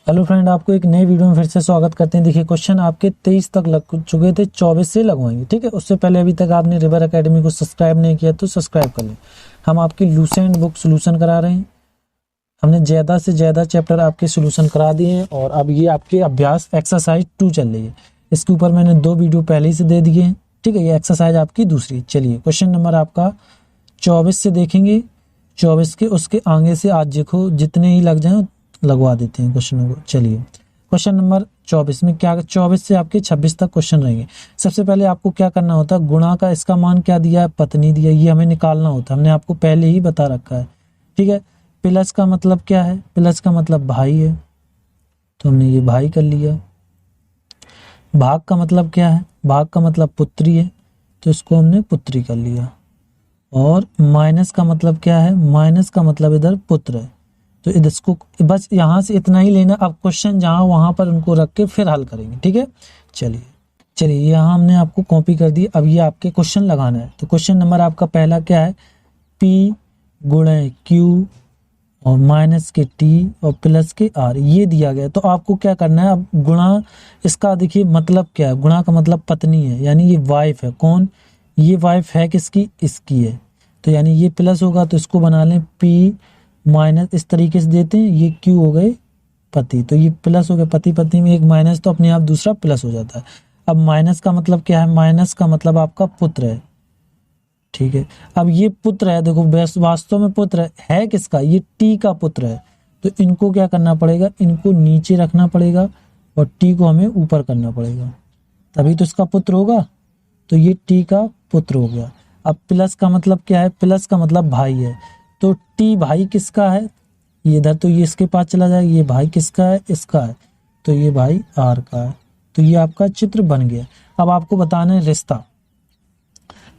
Hello friend, आपको एक नए वीडियो में फिर से स्वागत करते हैं। देखिए क्वेश्चन आपके 23 तक लग चुके थे, 24 से लगवाएंगे। ठीक है, उससे पहले अभी तक आपने रिवर एकेडमी को सब्सक्राइब नहीं किया तो सब्सक्राइब कर लें। हम आपकी लूसेंट बुक सोल्यूशन करा रहे हैं। हमने ज़्यादा से ज़्यादा चैप्टर आपके सोल्यूशन करा दिए हैं और अब ये आपके अभ्यास एक्सरसाइज 2 चल रही है। इसके ऊपर मैंने 2 वीडियो पहले ही से दे दिए हैं। ठीक है, ये एक्सरसाइज आपकी दूसरी। चलिए क्वेश्चन नंबर आपका 24 से देखेंगे। 24 के उसके आगे से आज देखो जितने ही लग जाएं लगवा देते हैं क्वेश्चनों को। चलिए क्वेश्चन नंबर 24 में क्या, 24 से आपके 26 तक क्वेश्चन रहेंगे। सबसे पहले आपको क्या करना होता है, गुणा का इसका मान क्या दिया है, पत्नी दिया, ये हमें निकालना होता है। हमने आपको पहले ही बता रखा है। ठीक है, प्लस का मतलब क्या है, प्लस का मतलब भाई है, तो हमने ये भाई कर लिया। भाग का मतलब क्या है, भाग का मतलब पुत्री है, तो इसको हमने पुत्री कर लिया। और माइनस का मतलब क्या है, माइनस का मतलब इधर पुत्र है, तो इसको बस यहाँ से इतना ही लेना। अब क्वेश्चन जहाँ वहां पर उनको रख के फिर हल करेंगे। ठीक है, चलिए यहाँ हमने आपको कॉपी कर दी। अब ये आपके क्वेश्चन लगाना है। तो क्वेश्चन नंबर आपका पहला क्या है, P गुणे Q और माइनस के T और प्लस के R, ये दिया गया। तो आपको क्या करना है, अब गुणा इसका देखिए मतलब क्या है, गुणा का मतलब पत्नी है, यानी ये वाइफ है। कौन, ये वाइफ है किसकी, इसकी है। तो यानी ये प्लस होगा, तो इसको बना लें P माइनस, इस तरीके से देते हैं। ये Q हो गए पति, तो ये प्लस हो गया, पति पत्नी में एक माइनस, तो अपने आप दूसरा प्लस हो जाता है। अब माइनस का मतलब क्या है, माइनस का मतलब आपका पुत्र है। ठीक है, अब ये पुत्र है, देखो वास्तव में पुत्र है किसका, ये T का पुत्र है। तो इनको क्या करना पड़ेगा, इनको नीचे रखना पड़ेगा और T को हमें ऊपर करना पड़ेगा, तभी तो इसका पुत्र होगा। तो ये T का पुत्र हो गया। अब प्लस का मतलब क्या है, प्लस का मतलब भाई है, तो T भाई किसका है, ये इधर, तो ये इसके पास चला जाए, ये भाई किसका है, इसका है, तो ये भाई R का है। तो ये आपका चित्र बन गया। अब आपको बताना है रिश्ता।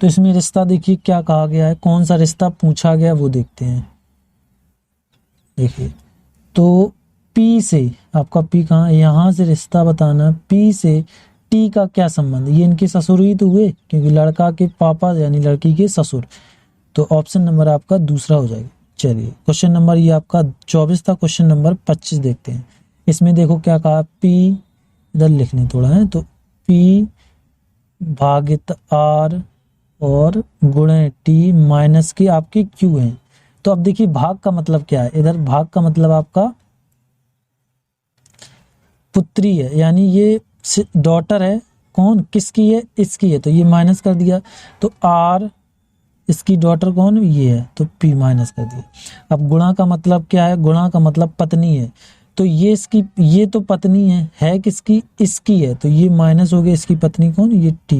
तो इसमें रिश्ता देखिए क्या कहा गया है, कौन सा रिश्ता पूछा गया वो देखते हैं। देखिए तो P से आपका P कहाँ है, यहाँ से रिश्ता बताना। P से T का क्या संबंध, ये इनके ससुर ही तो हुए, क्योंकि लड़का के पापा यानी लड़की के ससुर। तो ऑप्शन नंबर आपका दूसरा हो जाएगा। चलिए क्वेश्चन नंबर ये आपका 24 था। क्वेश्चन नंबर 25 देखते हैं। इसमें देखो क्या कहा, P इधर लिखने थोड़ा है, तो P भागित R और गुणे T माइनस की आपकी Q है। तो अब देखिए भाग का मतलब क्या है, इधर भाग का मतलब आपका पुत्री है, यानी ये डॉटर है। कौन, किसकी है, इसकी है, तो ये माइनस कर दिया। तो R इसकी डॉटर कौन, ये है, तो P माइनस कर दिया। अब गुणा का मतलब क्या है, गुणा का मतलब पत्नी है, तो ये इसकी, ये तो पत्नी है किसकी, इसकी है, तो ये माइनस हो गया, इसकी पत्नी कौन, ये T,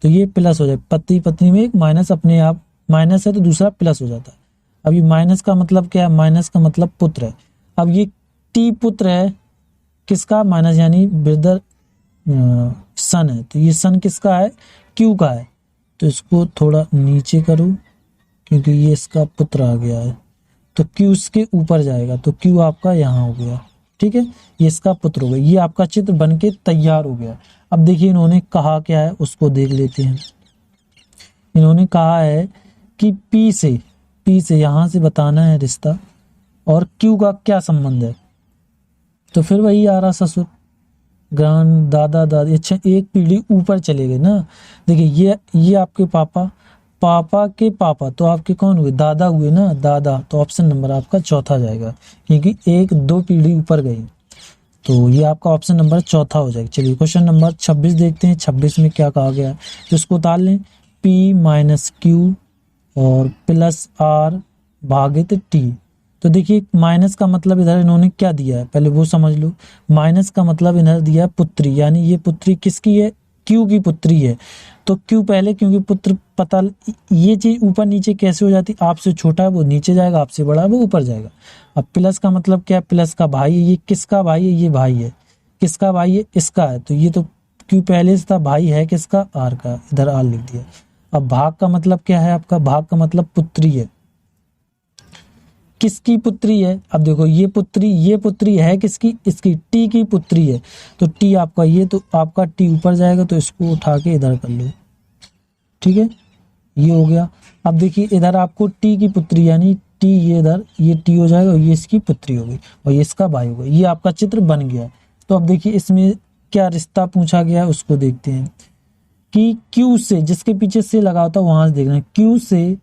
तो ये प्लस हो जाए। पति पत्नी में एक माइनस, अपने आप माइनस है तो दूसरा प्लस हो जाता है। अब ये माइनस का मतलब क्या है, माइनस का मतलब पुत्र है। अब ये T पुत्र है किसका, माइनस यानी ब्रदर सन है, तो ये सन किसका है, Q का है। तो इसको थोड़ा नीचे करो, क्योंकि ये इसका पुत्र आ गया है, तो Q इसके ऊपर जाएगा, तो Q आपका यहाँ हो गया। ठीक है, ये इसका पुत्र हो गया। ये आपका चित्र बनके तैयार हो गया। अब देखिए इन्होंने कहा क्या है, उसको देख लेते हैं। इन्होंने कहा है कि P से यहाँ से बताना है रिश्ता, और Q का क्या संबंध है। तो फिर वही आ रहा, ससुर, ग्रांड दादा दादी। अच्छा, एक पीढ़ी ऊपर चले गए ना। देखिए ये आपके पापा के पापा, तो आपके कौन हुए, दादा हुए ना, दादा। तो ऑप्शन नंबर आपका चौथा जाएगा, क्योंकि 1-2 पीढ़ी ऊपर गई, तो ये आपका ऑप्शन नंबर चौथा हो जाएगा। चलिए क्वेश्चन नंबर 26 देखते हैं। 26 में क्या कहा गया है, तो इसको उतार लें। P माइनस Q और प्लस R भागित T। तो देखिए माइनस का मतलब इधर इन्होंने क्या दिया है, पहले वो समझ लो। माइनस का मतलब इधर दिया है पुत्री, यानी ये पुत्री किसकी है, Q की पुत्री है। तो Q पहले, क्योंकि पुत्र पता, ये चीज ऊपर नीचे कैसे हो जाती, आपसे छोटा है वो नीचे जाएगा, आपसे बड़ा है वो ऊपर जाएगा। अब प्लस का मतलब क्या है, प्लस का भाई है, ये किसका भाई है, ये भाई है, किसका भाई है, इसका है। तो ये तो Q पहले से था, भाई है किसका, R का, इधर R लिख दिया। अब भाग का मतलब क्या है आपका, भाग का मतलब पुत्री है, किसकी पुत्री है। अब देखो ये पुत्री है किसकी, इसकी, T की पुत्री है। तो T आपका ये, तो आपका T ऊपर जाएगा, तो इसको उठा के इधर कर लो। ठीक है, ये हो गया। अब देखिए इधर आपको T की पुत्री यानी टी ये इधर, ये टी हो जाएगा और ये इसकी पुत्री हो गई और ये इसका भाई होगा। ये आपका चित्र बन गया। तो अब देखिए इसमें क्या रिश्ता पूछा गया है उसको देखते हैं कि क्यू से, जिसके पीछे से लगा होता है वहां से देखना है क्यू से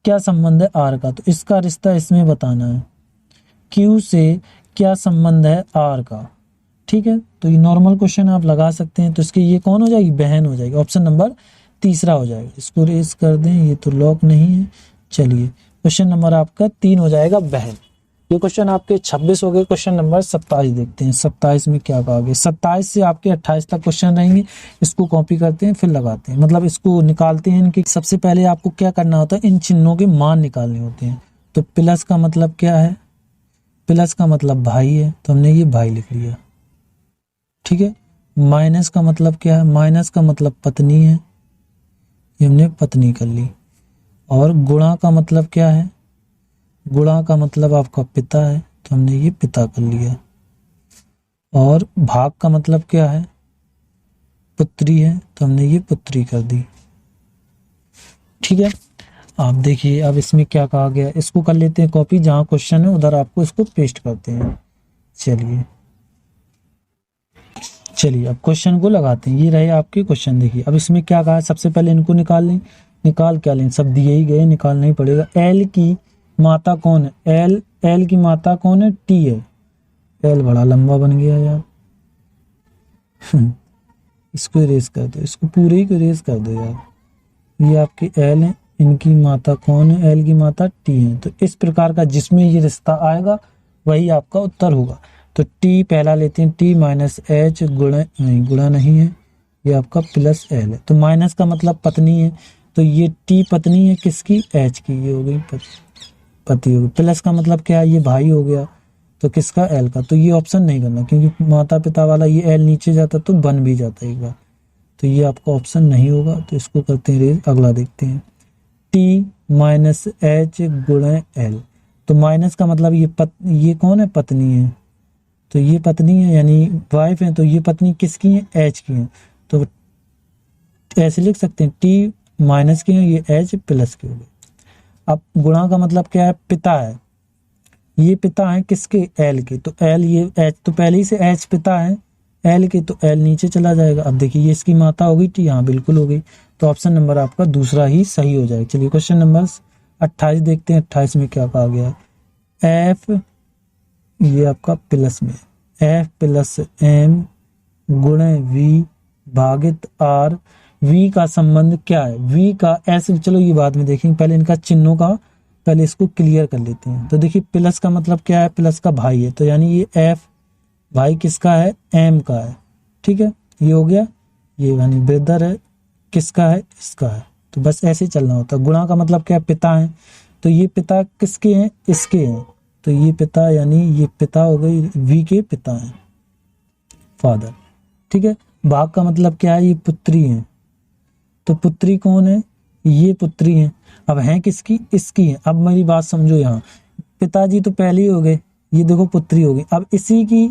क्या संबंध है आर का। तो इसका रिश्ता इसमें बताना है, क्यू से क्या संबंध है आर का। ठीक है, तो ये नॉर्मल क्वेश्चन आप लगा सकते हैं। तो इसके ये कौन हो जाएगी, बहन हो जाएगी। ऑप्शन नंबर तीसरा हो जाएगा। इसको रेस कर दें, ये तो लॉक नहीं है। चलिए क्वेश्चन नंबर आपका 3 हो जाएगा, बहन। ये क्वेश्चन आपके 26 हो गए। क्वेश्चन नंबर 27 देखते हैं। 27 में क्या कहा गया। 27 से आपके 28 तक क्वेश्चन रहेंगे। इसको कॉपी करते हैं फिर लगाते हैं, मतलब इसको निकालते हैं। इनके सबसे पहले आपको क्या करना होता है, इन चिन्हों के मान निकालने होते हैं। तो प्लस का मतलब क्या है, प्लस का मतलब भाई है, तो हमने ये भाई लिख लिया। ठीक है, माइनस का मतलब क्या है, माइनस का मतलब पत्नी है, ये हमने पत्नी कर ली। और गुणा का मतलब क्या है, गुणा का मतलब आपका पिता है, तो हमने ये पिता कर लिया। और भाग का मतलब क्या है, पुत्री है, तो हमने ये पुत्री कर दी। ठीक है, आप देखिए अब इसमें क्या कहा गया, इसको कर लेते हैं कॉपी, जहां क्वेश्चन है उधर आपको इसको पेस्ट करते हैं। चलिए अब क्वेश्चन को लगाते हैं। ये रहे आपके क्वेश्चन। देखिए अब इसमें क्या कहा है, सबसे पहले इनको निकाल लें। निकाल क्या लें, सब दिए ही गए, निकालना ही पड़ेगा। एल की माता कौन है, एल की माता कौन है, टी है। एल बड़ा लंबा बन गया यार। इसको इरेज कर दो, इसको पूरे ही को इरेज कर दो यार। ये आपकी एल है, इनकी माता कौन है, एल की माता टी है। तो इस प्रकार का जिसमें ये रिश्ता आएगा वही आपका उत्तर होगा। तो टी पहला लेते हैं, टी माइनस एच, गुणा नहीं है, ये आपका प्लस एल है। तो माइनस का मतलब पत्नी है, तो ये टी पत्नी है किसकी, एच की, ये हो गई पति हो गई। प्लस का मतलब क्या है, ये भाई हो गया, तो किसका, एल का। तो ये ऑप्शन नहीं करना, क्योंकि माता पिता वाला ये एल नीचे जाता तो बन भी जाता एक बार। तो ये आपका ऑप्शन नहीं होगा। तो इसको करते हैं रेज, अगला देखते हैं। टी माइनस एच गुणा एल, तो माइनस का मतलब ये कौन है, पत्नी है, तो ये पत्नी है यानी वाइफ है। तो ये पत्नी किसकी है, एच की है। तो ऐसे लिख सकते हैं, टी माइनस की है, ये एच प्लस की हो गई। अब गुणा का मतलब क्या है, पिता है, ये पिता है किसके, एल के। तो एल, ये एच तो पहले ही से एच पिता है एल के, तो एल नीचे चला जाएगा। अब देखिए ये इसकी माता होगी टी, हाँ बिल्कुल हो गई। तो ऑप्शन नंबर आपका दूसरा ही सही हो जाएगा। चलिए क्वेश्चन नंबर 28 देखते हैं। 28 में क्या कहा गया है, एफ, ये आपका प्लस में, एफ प्लस एम गुणे वी भागित आर। वी का संबंध क्या है, वी का ऐसे, चलो ये बाद में देखेंगे, पहले इनका चिन्हों का पहले इसको क्लियर कर लेते हैं। तो देखिए प्लस का मतलब क्या है, प्लस का भाई है, तो यानी ये एफ भाई किसका है, एम का है। ठीक है, ये हो गया, ये यानी ब्रदर है, किसका है, इसका है। तो बस ऐसे ही चलना होता है। गुणा का मतलब क्या है, पिता है, तो ये पिता किसके हैं, इसके हैं, तो ये पिता यानी ये पिता हो गई, वी के पिता हैं, फादर। ठीक है, भाग का मतलब क्या है, ये पुत्री है, तो पुत्री कौन है, ये पुत्री है। अब है किसकी, इसकी है। अब मेरी बात समझो, यहाँ पिताजी तो पहले ही हो गए, ये देखो पुत्री हो गई। अब इसी की,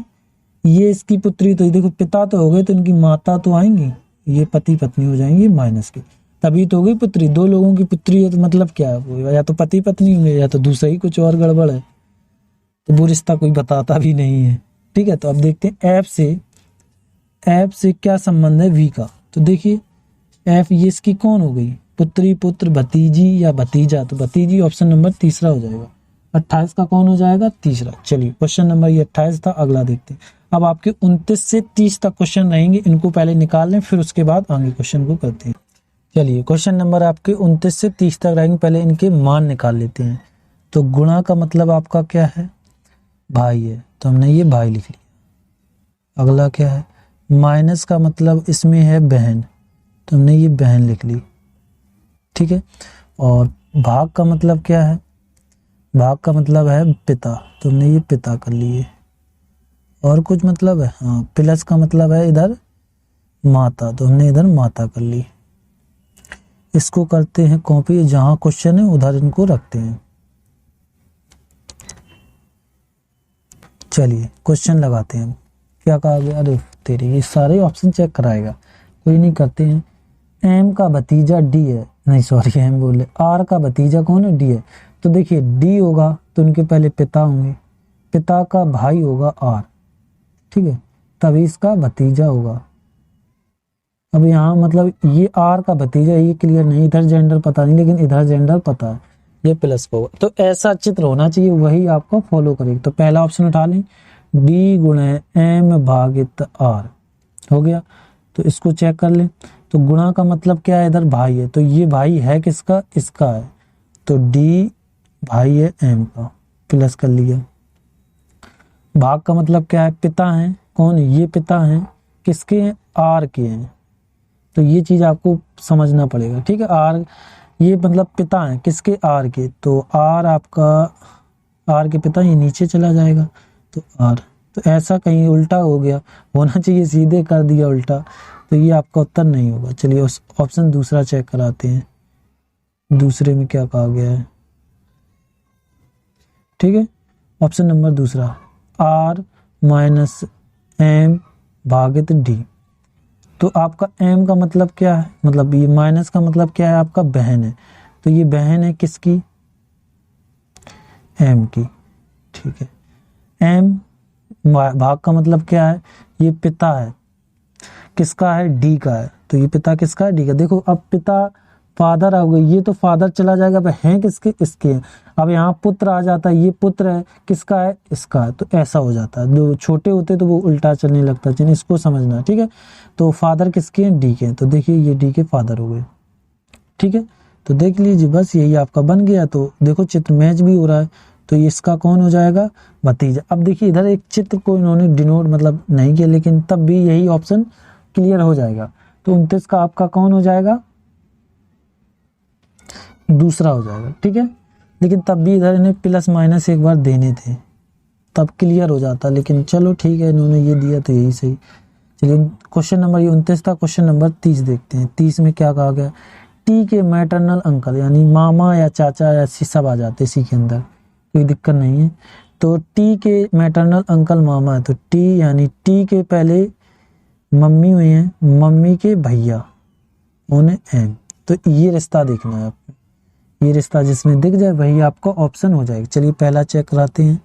ये इसकी पुत्री, तो ये देखो पिता तो हो गए, तो इनकी माता तो आएंगी, ये पति पत्नी हो जाएंगी माइनस की, तभी तो हो गई पुत्री। दो लोगों की पुत्री है तो मतलब क्या है, या तो पति पत्नी होंगे या तो दूसरा ही कुछ और गड़बड़ है। तो वो रिश्ता कोई बताता भी नहीं है। ठीक है, तो अब देखते हैं एफ से क्या संबंध है, वी का। तो देखिए एफ, ये इसकी कौन हो गई, पुत्री, पुत्र, भतीजी या भतीजा, तो भतीजी ऑप्शन नंबर तीसरा हो जाएगा। 28 का कौन हो जाएगा, तीसरा। चलिए क्वेश्चन नंबर ये 28 था, अगला देखते हैं। अब आपके 29 से 30 तक क्वेश्चन रहेंगे, इनको पहले निकाल लें, फिर उसके बाद आगे क्वेश्चन को करते हैं। चलिए क्वेश्चन नंबर आपके 29 से 30 तक रहेंगे, पहले इनके मान निकाल लेते हैं। तो गुणा का मतलब आपका क्या है, भाई है, तो हमने ये भाई लिख लिया। अगला क्या है, माइनस का मतलब इसमें है बहन, तो हमने ये बहन लिख ली। ठीक है, और भाग का मतलब क्या है, भाग का मतलब है पिता, तो हमने ये पिता कर लिए। और कुछ मतलब है, हाँ प्लस का मतलब है इधर माता, तो हमने इधर माता कर ली। इसको करते हैं कॉपी, जहां क्वेश्चन है उधर इनको रखते हैं। चलिए क्वेश्चन लगाते हैं। क्या कहा गया, अरे तेरे ये सारे ऑप्शन चेक कराएगा, कोई नहीं, करते हैं। एम का भतीजा डी है, नहीं सॉरी एम बोले, आर का भतीजा कौन है, डी है। तो देखिए डी होगा तो उनके पहले पिता होंगे, पिता का भाई होगा आर, ठीक है, तभी इसका भतीजा होगा। अब यहाँ मतलब ये आर का भतीजा, ये क्लियर नहीं, इधर जेंडर पता नहीं लेकिन इधर जेंडर पता है, ये प्लस का होगा। तो ऐसा चित्र होना चाहिए, वही आपको फॉलो करेगा। तो पहला ऑप्शन उठा लें, डी गुणे एम भागित आर हो गया। तो इसको चेक कर लें, तो गुणा का मतलब क्या है, इधर भाई है, तो ये भाई है किसका, इसका है, तो डी भाई है एम का, प्लस कर लिया। भाग का मतलब क्या है, पिता है, कौन, ये पिता है, किसके हैं, आर के हैं, तो ये चीज आपको समझना पड़ेगा, ठीक है। आर ये मतलब पिता है किसके, आर के, तो आर आपका, आर के पिता, ये नीचे चला जाएगा तो आर, तो ऐसा कहीं उल्टा हो गया, होना चाहिए सीधे कर दिया उल्टा, तो ये आपका उत्तर नहीं होगा। चलिए उस ऑप्शन दूसरा चेक कराते हैं, दूसरे में क्या कहा गया है, ठीक है। ऑप्शन नंबर दूसरा, आर माइनस एम भागित डी। तो आपका एम का मतलब क्या है, मतलब ये माइनस का मतलब क्या है, आपका बहन है, तो ये बहन है किसकी, एम की, ठीक है। एम भाग का मतलब क्या है, ये पिता है, किसका है, डी का है, तो ये पिता किसका है, डी का। देखो अब पिता फादर आ गए, ये तो फादर चला जाएगा, अब हैं किसके, इसके हैं। अब यहाँ पुत्र आ जाता है, ये पुत्र है किसका है, इसका है, तो ऐसा हो जाता है। जो छोटे होते तो वो उल्टा चलने लगता है, इसको समझना, ठीक है। तो फादर किसके हैं, डी के हैं, तो देखिए ये डी के फादर हो गए, ठीक है। तो देख लीजिए बस यही आपका बन गया। तो देखो चित्र मैच भी हो रहा है, तो इसका कौन हो जाएगा, भतीजा। अब देखिए इधर एक चित्र को इन्होंने डिनोट मतलब नहीं किया, लेकिन तब भी यही ऑप्शन क्लियर हो जाएगा। तो 29 का आपका कौन हो जाएगा, दूसरा हो जाएगा, ठीक है। लेकिन तब भी इधर इन्हें प्लस माइनस एक बार देने थे, तब क्लियर हो जाता, लेकिन चलो ठीक है, इन्होंने ये दिया तो यही सही। चलिए क्वेश्चन नंबर, ये 29 था, क्वेश्चन नंबर 30 देखते हैं। 30 में क्या कहा गया, टी के मैटरनल अंकल, यानी मामा या चाचा या सब आ जाते इसी के अंदर, कोई दिक्कत नहीं है। तो टी के मैटरनल अंकल मामा है, तो टी यानी टी के पहले मम्मी हुई हैं, मम्मी के भैया उन्हें एम, तो ये रिश्ता देखना है आपको, ये रिश्ता जिसमें दिख जाए वही आपका ऑप्शन हो जाएगा। चलिए पहला चेक कराते हैं,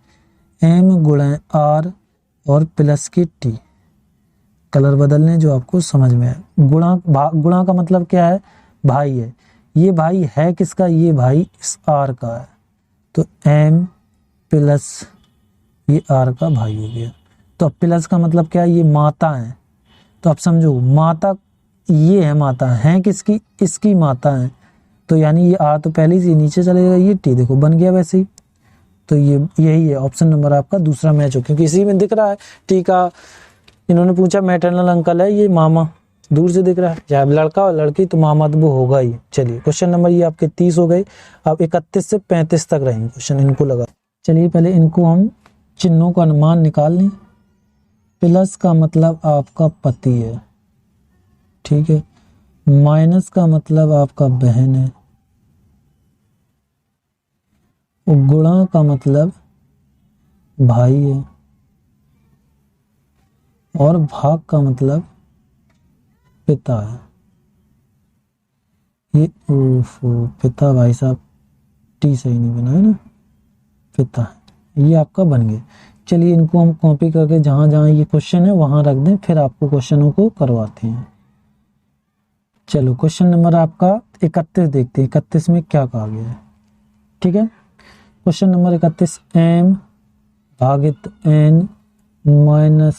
एम गुणा आर और प्लस की टी, कलर बदल लें जो आपको समझ में आए। गुणा का मतलब क्या है, भाई है, ये भाई है किसका, ये भाई इस आर का है, तो एम प्लस ये आर का भाई हो गया। तो प्लस का मतलब क्या है, ये माता है, तो आप समझो माता ये है, माता है किसकी, इसकी माता है, तो यानी ये आर तो पहले से नीचे चलेगा, ये टी देखो बन गया वैसे ही। तो ये यही है ऑप्शन नंबर आपका दूसरा मैच हो, क्योंकि इसी में दिख रहा है टी का, इन्होंने पूछा मैटरनल अंकल है, ये मामा दूर से दिख रहा है, चाहे लड़का और लड़की तो मामा तो वो होगा ही। चलिए क्वेश्चन नंबर ये आपके 30 हो गए। अब 31 से 35 तक रहेंगे क्वेश्चन, इनको लगा। चलिए पहले इनको हम चिन्हों का अनुमान निकाल लें। प्लस का मतलब आपका पति है, ठीक है, माइनस का मतलब आपका बहन है, गुणा का मतलब भाई है, और भाग का मतलब पिता है। ये पिता, भाई साहब टी सही नहीं बना है ना, पिता है, ये आपका बन गया। चलिए इनको हम कॉपी करके जहां जहां ये क्वेश्चन है वहां रख दें, फिर आपको क्वेश्चनों को करवाते हैं। चलो क्वेश्चन नंबर आपका 31 देखते हैं, 31 में क्या कहा गया है, ठीक है। क्वेश्चन नंबर 31, एम भागित एन माइनस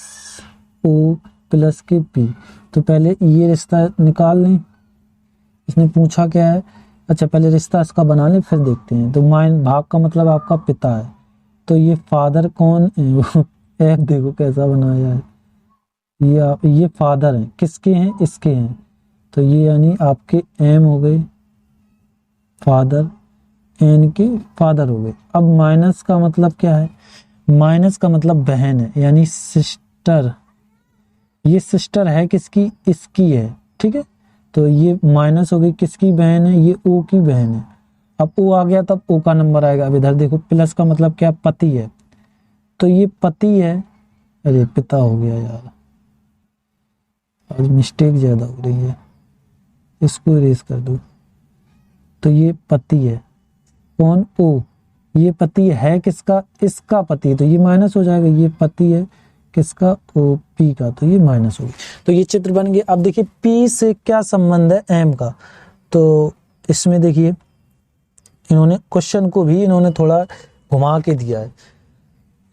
ओ प्लस के पी। तो पहले ये रिश्ता निकाल लें, इसने पूछा क्या है, अच्छा पहले रिश्ता इसका बना लें फिर देखते हैं। तो भाग का मतलब आपका पिता है, तो ये फादर कौन है, ऐप देखो कैसा बनाया है, ये फादर है, किसके हैं, इसके हैं, तो ये यानी आपके एम हो गए फादर, एन के फादर हो गए। अब माइनस का मतलब क्या है, माइनस का मतलब बहन है, यानी सिस्टर, ये सिस्टर है किसकी, इसकी है, ठीक है। तो ये माइनस हो गई, किसकी बहन है, ये ओ की बहन है। अब ओ आ गया तब ओ का नंबर आएगा। अब इधर देखो प्लस का मतलब क्या, पति है, तो ये पति है, अरे पिता हो गया यार, आज मिस्टेक ज्यादा हो रही है, इसको इरेज कर दो। तो ये पति है, अपॉन ओ, ये पति है किसका, इसका पति, तो ये माइनस हो जाएगा, ये पति है किसका, ओ पी का, तो ये माइनस हो गया। तो ये चित्र बन गया। अब देखिए पी से क्या संबंध है, एम का, तो इसमें देखिए इन्होंने क्वेश्चन को भी इन्होंने थोड़ा घुमा के दिया है।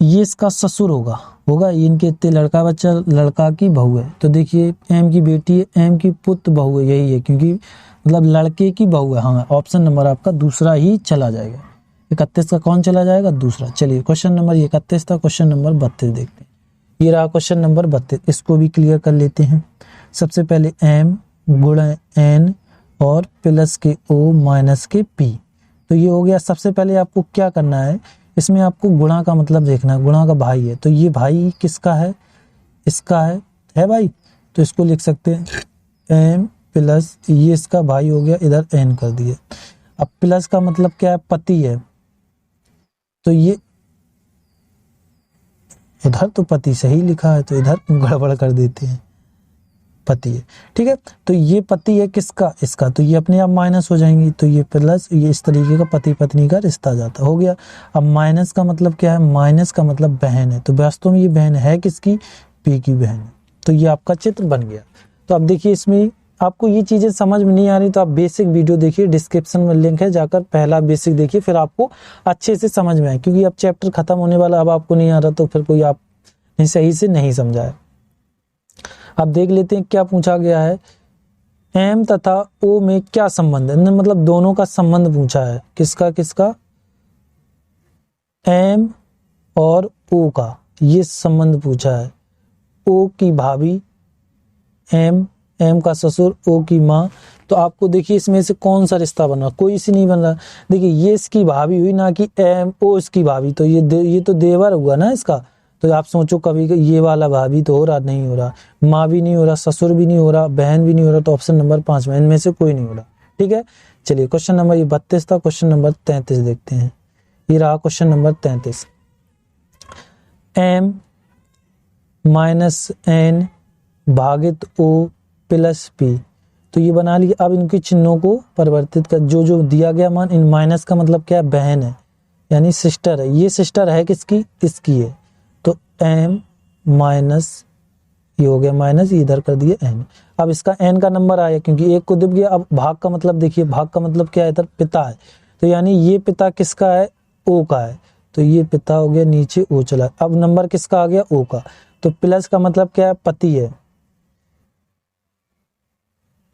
ये इसका ससुर होगा ये इनके इतने लड़का बच्चा, लड़का की बहू है, तो देखिए एम की बेटी है, एम की पुत्र बहू है, यही है, क्योंकि मतलब लड़के की बहू है। हाँ, ऑप्शन नंबर आपका दूसरा ही चला जाएगा। 31 का कौन चला जाएगा, दूसरा। चलिए क्वेश्चन नंबर 31 था, क्वेश्चन नंबर 32 देखते हैं। ये रहा क्वेश्चन नंबर 32, इसको भी क्लियर कर लेते हैं। सबसे पहले एम गुणा एन और प्लस के ओ माइनस के पी, तो ये हो गया। सबसे पहले आपको क्या करना है, इसमें आपको गुणा का मतलब देखना है, गुणा का भाई है, तो ये भाई किसका है, इसका है भाई, तो इसको लिख सकते हैं एम प्लस, ये इसका भाई हो गया, इधर एन कर दिए। अब प्लस का मतलब क्या है, पति है, तो ये उधर तो पति सही लिखा है, तो इधर गड़बड़ कर देते हैं, पति है, ठीक है। तो ये पति है किसका, इसका, तो ये अपने आप माइनस हो जाएंगी, तो ये प्लस, ये इस तरीके का पति पत्नी का रिश्ता जाता हो गया। अब माइनस का मतलब क्या है, माइनस का मतलब बहन है, तो वास्तव में ये बहन है किसकी, पी की बहन है, तो ये आपका चित्र बन गया। तो अब देखिए इसमें आपको ये चीजें समझ में नहीं आ रही तो आप बेसिक वीडियो देखिए, डिस्क्रिप्शन में लिंक है, जाकर पहला बेसिक देखिए, फिर आपको अच्छे से समझ में आए, क्योंकि अब चैप्टर खत्म होने वाला, अब आपको नहीं आ रहा तो फिर कोई आप सही से नहीं समझाए। अब देख लेते हैं क्या पूछा गया है, एम तथा ओ में क्या संबंध है, मतलब दोनों का संबंध पूछा है, किसका किसका, एम और ओ का, ये संबंध पूछा है। ओ की भाभी, एम का ससुर, ओ की माँ, तो आपको देखिए इसमें से कौन सा रिश्ता बन रहा, कोई सी नहीं बन रहा। देखिए ये इसकी भाभी हुई, ना कि एम ओ इसकी भाभी, तो ये तो देवर हुआ ना इसका, तो आप सोचो कभी ये वाला भाभी तो हो रहा, नहीं हो रहा, माँ भी नहीं हो रहा, ससुर भी नहीं हो रहा, बहन भी नहीं हो रहा, तो ऑप्शन नंबर 5 में इनमें से कोई नहीं हो रहा, ठीक है। चलिए क्वेश्चन नंबर 32 था, क्वेश्चन नंबर 33 देखते हैं। ये रहा question number 33, M minus N भागित ओ प्लस पी, तो ये बना लिया। अब इनके चिन्हों को परिवर्तित कर, जो दिया गया मान, इन माइनस का मतलब क्या है, बहन है, यानी सिस्टर है, ये सिस्टर है किसकी, इसकी है, तो एम माइनस, ये हो गया माइनस, इधर कर दिए एन। अब इसका एन का नंबर आया, क्योंकि एक को दिख गया। अब भाग का मतलब देखिए, भाग का मतलब क्या है, इधर पिता है, तो यानी ये पिता किसका है, ओ का है, तो ये पिता हो गया, नीचे ओ चला। अब नंबर किसका आ गया, ओ का, तो प्लस का मतलब क्या है, पति है,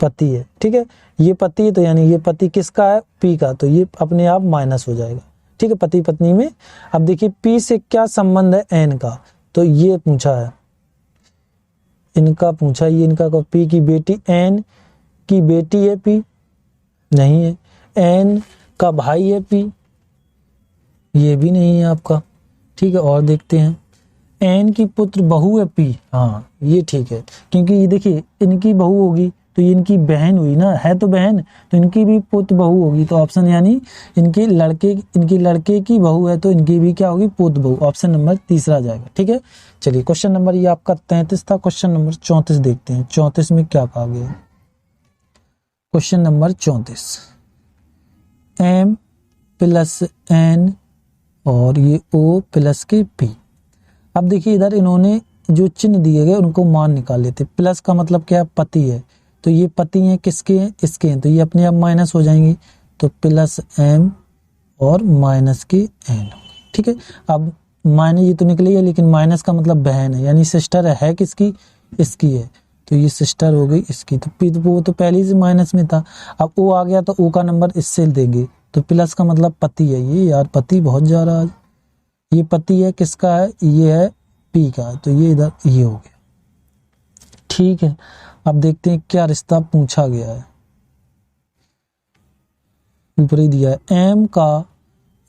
पति है, ठीक है, ये पति, तो यानी ये पति किसका है, पी का, तो ये अपने आप माइनस हो जाएगा, ठीक है, पति पत्नी में। अब देखिए पी से क्या संबंध है, एन का, तो ये पूछा है, इनका पूछा, ये इनका को, पी की बेटी, एन की बेटी है पी, नहीं है, एन का भाई है पी, ये भी नहीं है आपका, ठीक है। और देखते हैं, एन की पुत्र बहू है पी, हाँ ये ठीक है, क्योंकि ये देखिए इनकी बहू होगी, तो ये इनकी बहन हुई ना, है तो बहन, तो इनकी भी पुत्र बहू होगी, तो ऑप्शन यानी इनके लड़के की बहू है, तो इनकी भी क्या होगी, पुत्र बहू, ऑप्शन नंबर तीसरा जाएगा, ठीक है। चलिए क्वेश्चन नंबर ये आपका 33 था, क्वेश्चन नंबर 34 देखते हैं। 34 में क्या कहा गया, question number 34, M plus N और ये ओ प्लस के पी। अब देखिए इधर इन्होंने जो चिन्ह दिए गए उनको मान निकाल लेते। प्लस का मतलब क्या है, पति है, तो ये पति हैं किसके हैं, इसके हैं, तो ये अपने आप माइनस हो जाएंगे, तो प्लस एम और माइनस के एन, ठीक है। अब माइनस ये तो निकली है, लेकिन माइनस का मतलब बहन है, यानी सिस्टर है किसकी, इसकी है, तो ये सिस्टर हो गई इसकी, तो पी वो तो पहले से माइनस में था। अब ओ आ गया, तो ओ का नंबर इससे देंगे, तो प्लस का मतलब पति है, ये यार पति बहुत जा रहा है, ये पति है किसका है, ये है पी का, तो ये इधर ये हो गया, ठीक है। अब देखते हैं क्या रिश्ता पूछा गया है, ऊपर ही दिया है, एम का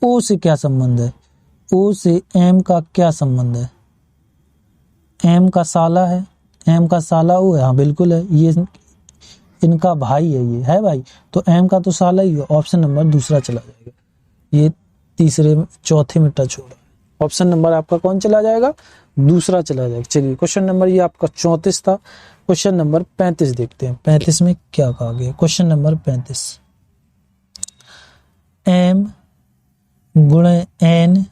ओ से क्या संबंध है, ओ से एम का क्या संबंध है, एम का साला है, एम का साला ओ है, हाँ बिल्कुल है, ये इनका भाई है, ये है भाई, तो एम का तो साला ही है, ऑप्शन नंबर दूसरा चला जाएगा, ये चौथे में टच हो रहा है, ऑप्शन नंबर आपका कौन चला जाएगा, दूसरा चला जाएगा। चलिए क्वेश्चन नंबर ये आपका 34 था, क्वेश्चन नंबर 35 देखते हैं। 35 में क्या कहा गया, क्वेश्चन नंबर 35, एम गुण एन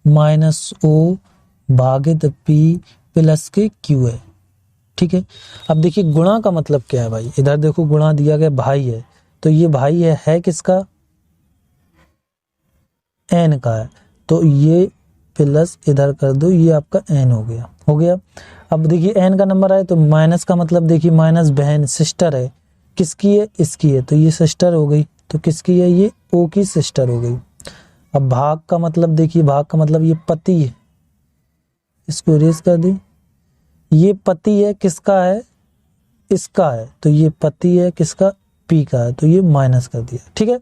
माइनस ओ भागित पी प्लस के क्यू है। ठीक है, अब देखिए गुणा का मतलब क्या है भाई, इधर देखो गुणा दिया गया भाई है, तो ये भाई है किसका, एन का है, तो ये प्लस इधर कर दो, ये आपका एन हो गया। अब देखिए एन का नंबर आए तो माइनस का मतलब देखिए माइनस बहन सिस्टर है, किसकी है, इसकी है, तो ये सिस्टर हो गई, तो किसकी है, ये ओ की सिस्टर हो गई। अब भाग का मतलब देखिए, भाग का मतलब ये पति है, इसको इरेज कर दी, ये पति है किसका है, इसका है, तो ये पति है किसका, पी का है, तो ये माइनस कर दिया। ठीक है,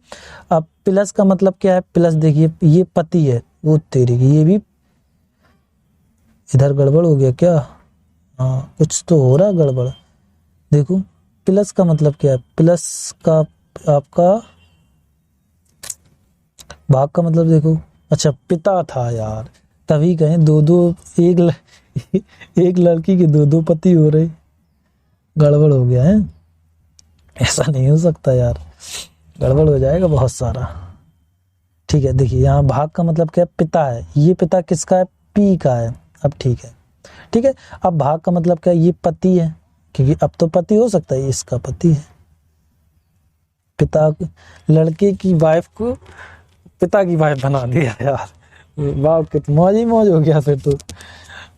अब प्लस का मतलब क्या है, प्लस देखिए ये पति है, वो तेरे की, ये भी इधर गड़बड़ हो गया क्या, हाँ कुछ तो हो रहा गड़बड़। देखो प्लस का मतलब क्या है, प्लस का आपका भाग का मतलब देखो, अच्छा पिता था यार, तभी कहें दो दो एक लड़की के दो पति हो रहे, गड़बड़ हो गया है, ऐसा नहीं हो सकता यार, गड़बड़ हो जाएगा बहुत सारा। ठीक है, देखिए यहाँ भाग का मतलब क्या है, पिता है, ये पिता किसका है, पी का है। अब ठीक है, ठीक है, अब भाग का मतलब क्या है, ये पति है, क्योंकि अब तो पति हो सकता है, इसका पति है, पिता लड़के की वाइफ को पिता की वाइफ बना दिया यार, वाह कितना मौज ही मौज हो गया फिर तो।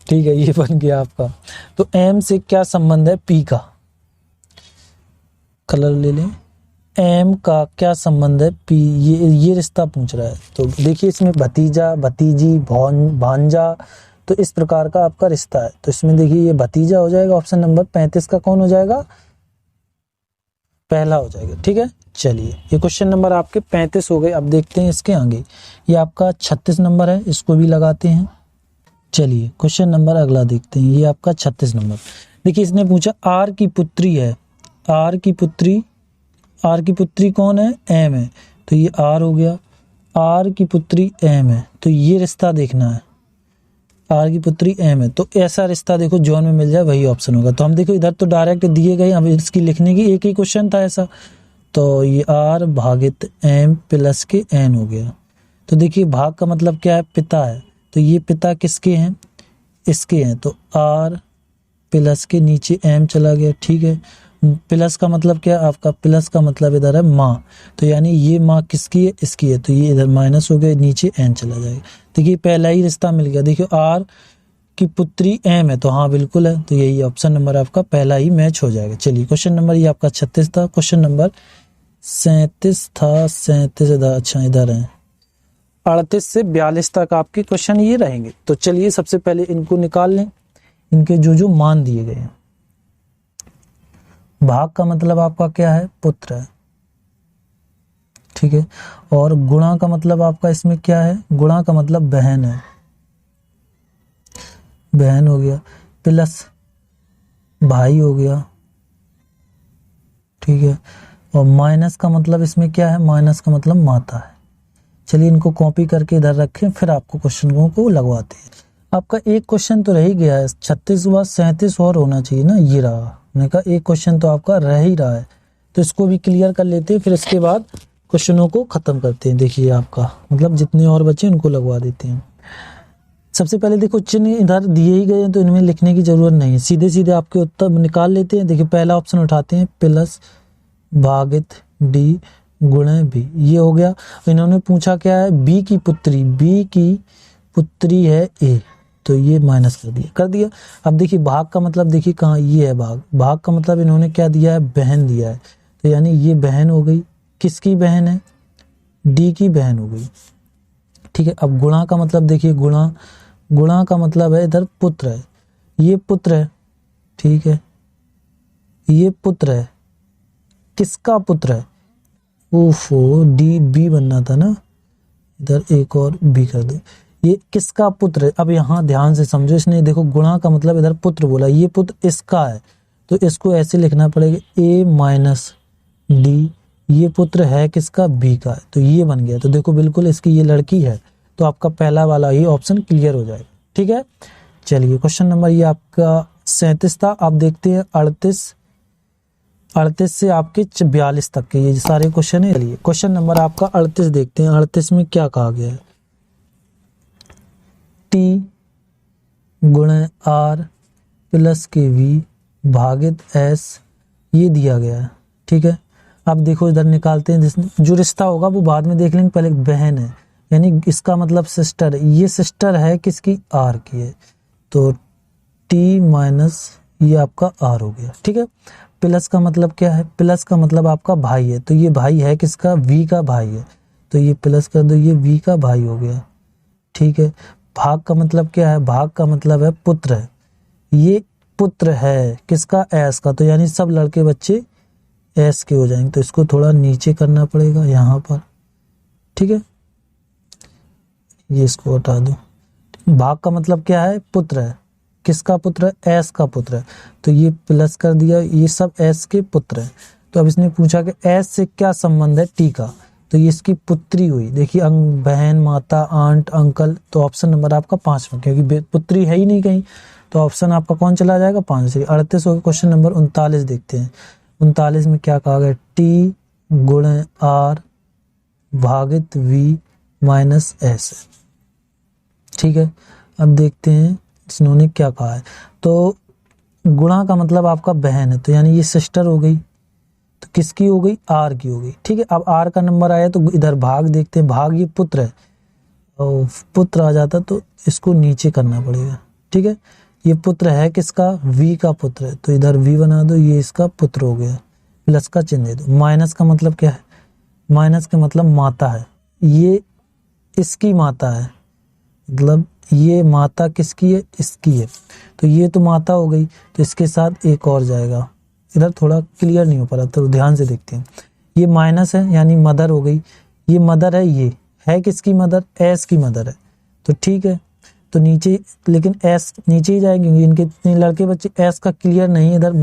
ठीक है, ये बन गया आपका। तो एम से क्या संबंध है, पी का, कलर ले लें, एम का क्या संबंध है, पी, ये रिश्ता पूछ रहा है, तो देखिए इसमें भतीजा भतीजी भांजा, तो इस प्रकार का आपका रिश्ता है, तो इसमें देखिए ये भतीजा हो जाएगा, ऑप्शन नंबर 35 का कौन हो जाएगा, पहला हो जाएगा। ठीक है, चलिए ये क्वेश्चन नंबर आपके 35 हो गए। अब देखते हैं इसके आगे, ये आपका 36 नंबर है, इसको भी लगाते हैं। चलिए क्वेश्चन नंबर अगला देखते हैं, ये आपका 36 नंबर। देखिए इसने पूछा आर की पुत्री है, आर की पुत्री कौन है, एम है, तो ये आर हो गया, आर की पुत्री एम है, तो ये रिश्ता देखना है, आर की पुत्री एम है, तो ऐसा रिश्ता देखो जोन में मिल जाए वही ऑप्शन होगा। तो हम देखो इधर तो डायरेक्ट दिए गए, अब इसकी लिखने की एक ही क्वेश्चन था ऐसा, तो ये आर भागित एम प्लस के एन हो गया। तो देखिए भाग का मतलब क्या है, पिता है, तो ये पिता किसके हैं, इसके हैं, तो आर प्लस के नीचे एम चला गया। ठीक है, प्लस का मतलब क्या है आपका, प्लस का मतलब इधर है माँ, तो यानी ये माँ किसकी है, इसकी है, तो ये इधर माइनस हो गया, नीचे एन चला जाएगा। देखिए पहला ही रिश्ता मिल गया, देखिए आर की पुत्री एम है, तो हाँ बिल्कुल है, तो यही ऑप्शन नंबर आपका पहला ही मैच हो जाएगा। चलिए क्वेश्चन नंबर ये आपका 36 था, क्वेश्चन नंबर 37 था, 37 इधर, अच्छा इधर है, 38 से 42 तक आपके क्वेश्चन ये रहेंगे। तो चलिए सबसे पहले इनको निकाल लें, इनके जो मान दिए गए हैं। भाग का मतलब आपका क्या है, पुत्र है, ठीक है, और गुणा का मतलब आपका इसमें क्या है, गुणा का मतलब बहन है, बहन हो गया, प्लस भाई हो गया, ठीक है, और माइनस का मतलब इसमें क्या है, माइनस का मतलब माता है। चलिए इनको कॉपी करके इधर रखें, फिर आपको क्वेश्चनों को लगवाते हैं। आपका एक क्वेश्चन तो रह ही गया है, 36 हुआ, 37 और होना चाहिए ना, ये रहा, मैंने कहा एक क्वेश्चन तो आपका रह ही रहा है, तो इसको भी क्लियर कर लेते हैं, फिर इसके बाद क्वेश्चनों को खत्म करते हैं। देखिए आपका मतलब जितने और बचे उनको लगवा देते हैं। सबसे पहले देखो चिन्ह इधर दिए ही गए हैं, तो इनमें लिखने की जरूरत नहीं है, सीधे सीधे आपके उत्तर निकाल लेते हैं। देखिए पहला ऑप्शन उठाते हैं, प्लस भागित डी गुणे बी, ये हो गया। इन्होंने पूछा क्या है, बी की पुत्री है ए, तो ये माइनस कर दिया। अब देखिए भाग का मतलब देखिए कहाँ, ये है भाग का मतलब इन्होंने क्या दिया है, बहन दिया है, तो यानी ये बहन हो गई, किसकी बहन है, डी की बहन हो गई। ठीक है, अब गुणा का मतलब देखिए, गुणा का मतलब है इधर पुत्र है, ये पुत्र है, ठीक है, ये पुत्र है, किसका पुत्र है, ओफो डी बी बनना था ना, इधर एक और बी कर दो, ये किसका पुत्र है। अब यहाँ ध्यान से समझो, इसने देखो गुणा का मतलब इधर पुत्र बोला, ये पुत्र इसका है, तो इसको ऐसे लिखना पड़ेगा, ए माइनस डी, ये पुत्र है किसका, बी का है, तो ये बन गया। तो देखो बिल्कुल इसकी ये लड़की है, तो आपका पहला वाला ही ऑप्शन क्लियर हो जाएगा। ठीक है, चलिए क्वेश्चन नंबर ये आपका 37 था। आप देखते हैं 38 से आपके 42 तक के ये सारे क्वेश्चन है। चलिए क्वेश्चन नंबर आपका 38 देखते हैं, 38 में क्या कहा गया है। टी गुणे आर प्लस के वी भागित एस, ये दिया गया है। ठीक है, अब देखो इधर निकालते हैं, जिसमें जो रिश्ता होगा वो बाद में देख लेंगे, पहले बहन है यानी इसका मतलब सिस्टर है, ये सिस्टर है किसकी, आर की है, तो टी माइनस ये आपका आर हो गया। ठीक है, प्लस का मतलब क्या है, प्लस का मतलब आपका भाई है, तो ये भाई है किसका, वी का भाई है, तो ये प्लस कर दो, ये वी का भाई हो गया। ठीक है, भाग का मतलब क्या है, भाग का मतलब है पुत्र है, ये पुत्र है किसका, एस का, तो यानी सब लड़के बच्चे एस के हो जाएंगे, तो इसको थोड़ा नीचे करना पड़ेगा यहाँ पर। ठीक है, ये इसको हटा दो। भाग का मतलब क्या है, पुत्र है, किसका पुत्र है, एस का पुत्र है, तो ये प्लस कर दिया, ये सब एस के पुत्र हैं। तो अब इसने पूछा कि एस से क्या संबंध है, टी का, तो ये इसकी पुत्री हुई। देखिए बहन, माता, आंट, अंकल, तो ऑप्शन नंबर आपका 5 में, क्योंकि पुत्री है ही नहीं कहीं, तो ऑप्शन आपका कौन चला जाएगा, 5 से। 38 हो गया। क्वेश्चन नंबर 39 देखते हैं। 39 में क्या कहा गया, टी गुणे आर भागित वी माइनस एस। ठीक है, अब देखते हैं इन्होंने क्या कहा है, तो गुणा का मतलब आपका बहन है, तो यानी ये सिस्टर हो गई, तो किसकी हो गई, आर की हो गई। ठीक है, अब आर का नंबर आया तो इधर भाग देखते हैं, भाग ये पुत्र है, और पुत्र आ जाता तो इसको नीचे करना पड़ेगा। ठीक है, ये पुत्र है किसका, वी का पुत्र है, तो इधर वी बना दो, ये इसका पुत्र हो गया, प्लस का चिन्ह दे दो। माइनस का मतलब क्या है, माइनस का मतलब माता है, ये इसकी माता है, मतलब ये माता किसकी है, इसकी है, तो ये तो माता हो गई, तो इसके साथ एक और जाएगा। इधर थोड़ा क्लियर नहीं हो पा रहा, तो ध्यान से देखते हैं। ये माइनस है यानी मदर हो गई, ये मदर है, ये है किसकी मदर, एस की मदर है, तो ठीक है, तो नीचे, लेकिन एस नीचे ही जाएंगे, इनके इतने लड़के बच्चे, एस का क्लियर नहीं, इधर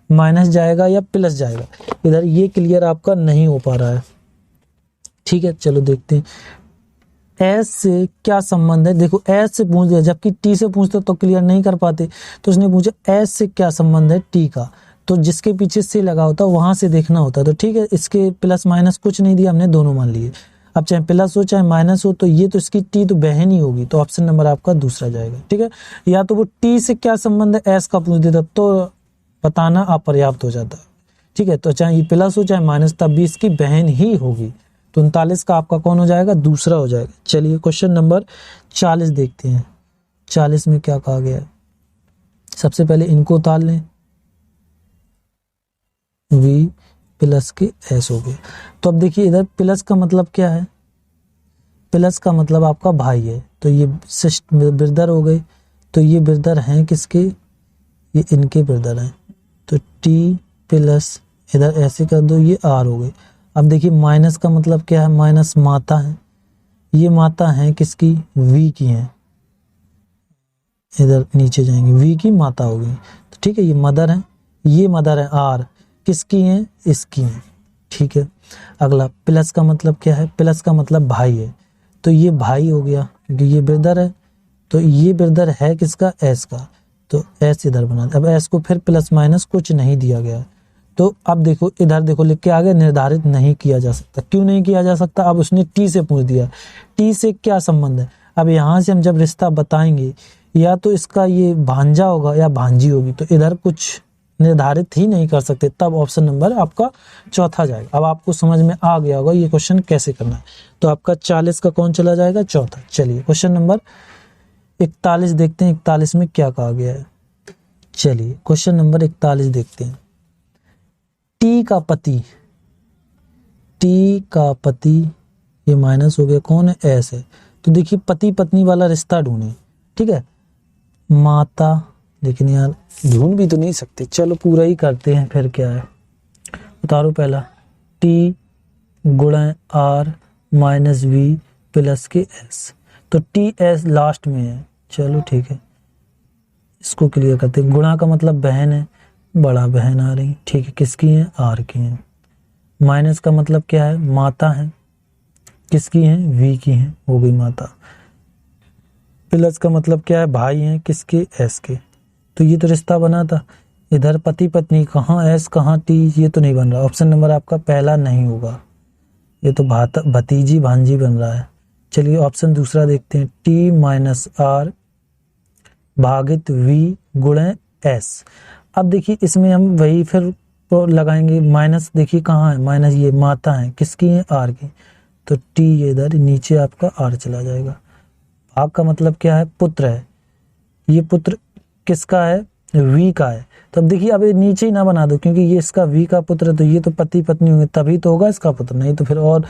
माइनस जाएगा या प्लस जाएगा, इधर ये क्लियर आपका नहीं हो पा रहा है। ठीक है, चलो देखते हैं एस से क्या संबंध है। देखो एस से पूछ दिया, जबकि टी से पूछते तो क्लियर नहीं कर पाते, तो उसने पूछा एस से क्या संबंध है टी का, तो जिसके पीछे से लगा होता वहां से देखना होता। तो ठीक है, इसके प्लस माइनस कुछ नहीं दिया, हमने दोनों मान लिए। अब चाहे प्लस हो चाहे माइनस हो, तो ये तो इसकी टी तो बहन ही होगी, तो ऑप्शन नंबर आपका दूसरा जाएगा। ठीक है, या तो वो टी से क्या संबंध है एस का पूछ देता तो बताना अपर्याप्त हो जाता। ठीक है, तो चाहे ये प्लस हो चाहे माइनस, तब भी इसकी बहन ही होगी, तो 39 का आपका कौन हो जाएगा, दूसरा हो जाएगा। चलिए क्वेश्चन नंबर 40 देखते हैं। 40 में क्या कहा गया है, सबसे पहले इनको उतार लें, v प्लस के s हो गए। तो अब देखिए इधर प्लस का मतलब क्या है, प्लस का मतलब आपका भाई है, तो ये ब्रदर हो गए, तो ये ब्रदर हैं किसके, ये इनके ब्रदर हैं, तो t प्लस इधर ऐसे कर दो, ये r हो गए। अब देखिए माइनस का मतलब क्या है, माइनस माता है, ये माता है किसकी, v की है, इधर नीचे जाएंगे, v की माता होगी, तो ठीक है, ये मदर है, ये मदर है r, किसकी है, इसकी है। ठीक है, अगला प्लस का मतलब क्या है, प्लस का मतलब भाई है, तो ये भाई हो गया, क्योंकि ये ब्रदर है, तो ये ब्रदर है किसका, एस का, तो एस इधर बना। अब एस को फिर प्लस माइनस कुछ नहीं दिया गया, तो अब देखो इधर देखो लिख के आगे, निर्धारित नहीं किया जा सकता। क्यों नहीं किया जा सकता, अब उसने टी से पूछ दिया, टी से क्या संबंध है। अब यहाँ से हम जब रिश्ता बताएंगे, या तो इसका ये भांजा होगा या भांजी होगी, तो इधर कुछ निर्धारित ही नहीं कर सकते, तब ऑप्शन नंबर आपका चौथा जाएगा। अब आपको समझ में आ गया होगा ये क्वेश्चन कैसे करना है, तो आपका 40 का कौन चला जाएगा, चौथा। चलिए क्वेश्चन नंबर 41 देखते हैं, 41 में क्या कहा गया है। चलिए क्वेश्चन नंबर 41 देखते हैं। टी का पति, टी का पति, ये माइनस हो गया, कौन है, एस है, तो देखिए पति पत्नी वाला रिश्ता ढूंढे। ठीक है, माता, लेकिन यार ढूंढ भी तो नहीं सकते, चलो पूरा ही करते हैं, फिर क्या है, उतारो पहला, टी गुणा आर माइनस वी प्लस के एस, तो टी एस लास्ट में है, चलो ठीक है, इसको क्लियर करते हैं। गुणा का मतलब बहन है, बड़ा बहन आ रही, ठीक है, किसकी है, आर की है। माइनस का मतलब क्या है, माता है, किसकी है, वी की है, हो गई माता। प्लस का मतलब क्या है, भाई हैं, किसके, एस के, तो ये तो रिश्ता बना था। इधर पति पत्नी, कहाँ एस कहाँ टी, ये तो नहीं बन रहा, ऑप्शन नंबर आपका पहला नहीं होगा, ये तो भतीजी भांजी बन रहा है। चलिए ऑप्शन दूसरा देखते हैं, टी माइनस आर भागित वी गुणे एस। अब देखिए इसमें हम वही फिर लगाएंगे, माइनस देखिए कहाँ है, माइनस ये मात्रा है किसकी है, आर की, तो टी ये इधर नीचे आपका आर चला जाएगा। भाग का मतलब क्या है, पुत्र है, ये पुत्र किसका है, वी का है। तो अब देखिए अब ये नीचे ही ना बना दो क्योंकि ये इसका वी का पुत्र है, तो ये तो पति पत्नी होंगे तभी तो होगा इसका पुत्र, नहीं तो फिर और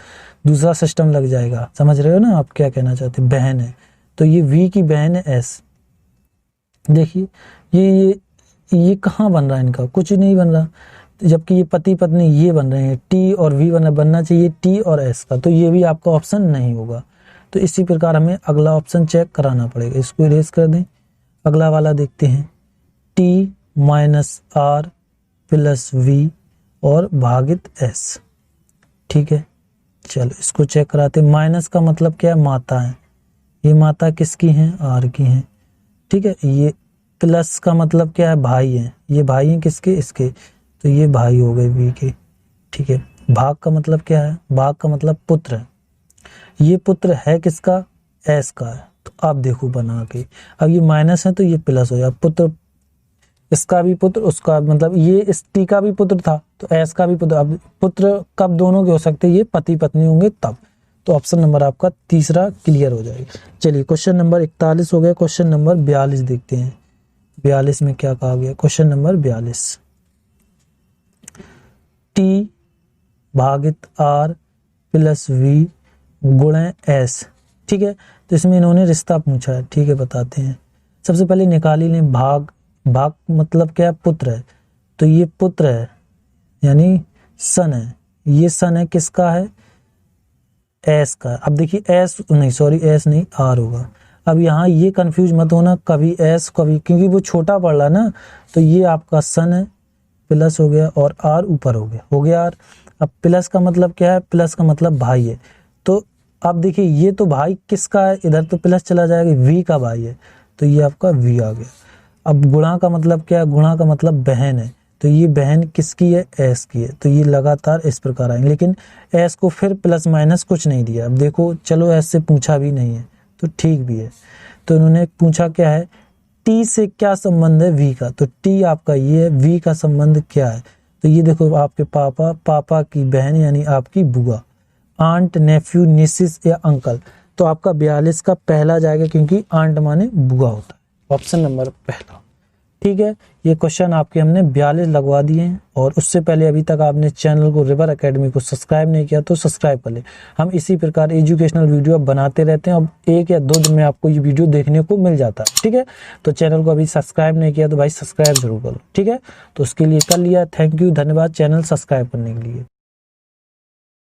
दूसरा सिस्टम लग जाएगा। समझ रहे हो ना आप क्या कहना चाहते हैं, बहन है तो ये वी की बहन है एस। देखिए ये कहाँ बन रहा है, इनका कुछ नहीं बन रहा, जबकि ये पति पत्नी ये बन रहे हैं, टी और वी बनना चाहिए टी और एस का, तो ये भी आपका ऑप्शन नहीं होगा। तो इसी प्रकार हमें अगला ऑप्शन चेक कराना पड़ेगा, इसको इरेज कर दें। अगला वाला देखते हैं, T minus R plus V और भागित एस। ठीक है, चलो इसको चेक कराते। माइनस का मतलब क्या है, माता है, ये माता किसकी है, आर की है। ठीक है, ये प्लस का मतलब क्या है, भाई है, ये भाई हैं किसके, इसके, तो ये भाई हो गए वी के। ठीक है, भाग का मतलब क्या है, भाग का मतलब पुत्र है, ये पुत्र है किसका, एस का है। तो आप देखो बना के, अब ये माइनस है तो ये प्लस हो जाए, पुत्र इसका भी पुत्र उसका, मतलब ये इस टी का भी पुत्र था तो एस का भी पुत्र। अब पुत्र कब दोनों के हो सकते हैं, ये पति पत्नी होंगे तब। तो ऑप्शन नंबर आपका तीसरा क्लियर हो जाएगा। चलिए क्वेश्चन नंबर 41 हो गया, क्वेश्चन नंबर 42 देखते हैं। 42 में क्या कहा गया, क्वेश्चन नंबर 42, टी भागित आर प्लस वी गुणे एस। ठीक है, तो इसमें इन्होंने रिश्ता पूछा है। ठीक है, बताते हैं। सबसे पहले निकाल ही लें, भाग मतलब क्या है, पुत्र है, तो ये पुत्र है यानी सन है, ये सन है किसका है, एस का। अब देखिए एस नहीं, सॉरी एस नहीं, आर होगा। अब यहाँ ये कंफ्यूज मत होना, कभी एस कभी, क्योंकि वो छोटा पड़ रहा ना, तो ये आपका सन है प्लस हो गया और आर ऊपर हो गया आर। अब प्लस का मतलब क्या है, प्लस का मतलब भाई है, तो अब देखिए ये तो भाई किसका है, इधर तो प्लस चला जाएगा, वी का भाई है, तो ये आपका वी आ गया। अब गुणा का मतलब क्या है, गुणा का मतलब बहन है, तो ये बहन किसकी है, एस की है, तो ये लगातार इस प्रकार आएंगे। लेकिन एस को फिर प्लस माइनस कुछ नहीं दिया। अब देखो चलो एस से पूछा भी नहीं है तो ठीक भी है, तो उन्होंने पूछा क्या है, टी से क्या संबंध है, वी का, तो टी आपका ये है, वी का संबंध क्या है, तो ये देखो आपके पापा की बहन यानी आपकी बुआ, आंट नेफ्यू निसिस या अंकल, तो आपका 42 का पहला जाएगा क्योंकि आंट माने बुआ होता है, ऑप्शन नंबर पहला। ठीक है, ये क्वेश्चन आपके हमने 42 लगवा दिए हैं। और उससे पहले अभी तक आपने चैनल को रिवर एकेडमी को सब्सक्राइब नहीं किया तो सब्सक्राइब कर ले। हम इसी प्रकार एजुकेशनल वीडियो बनाते रहते हैं, अब 1 या 2 दिन में आपको ये वीडियो देखने को मिल जाता है। ठीक है, तो चैनल को अभी सब्सक्राइब नहीं किया तो भाई सब्सक्राइब जरूर करो। ठीक है, तो उसके लिए कर लिया, थैंक यू, धन्यवाद चैनल सब्सक्राइब करने के लिए।